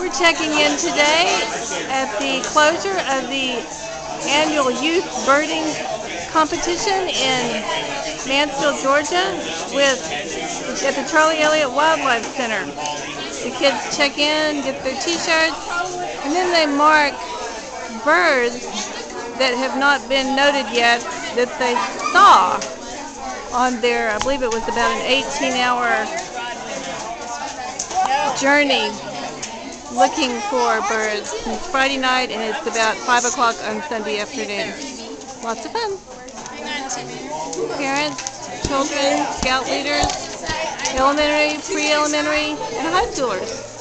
We're checking in today at the closure of the annual youth birding competition in Mansfield, Georgia at the Charlie Elliott Wildlife Center. The kids check in, get their t-shirts, and then they mark birds that have not been noted yet that they saw on their, I believe it was about an 18-hour journey looking for birds. It's Friday night and it's about 5 o'clock on Sunday afternoon. Lots of fun. Parents, children, scout leaders, elementary, pre-elementary, and high schoolers.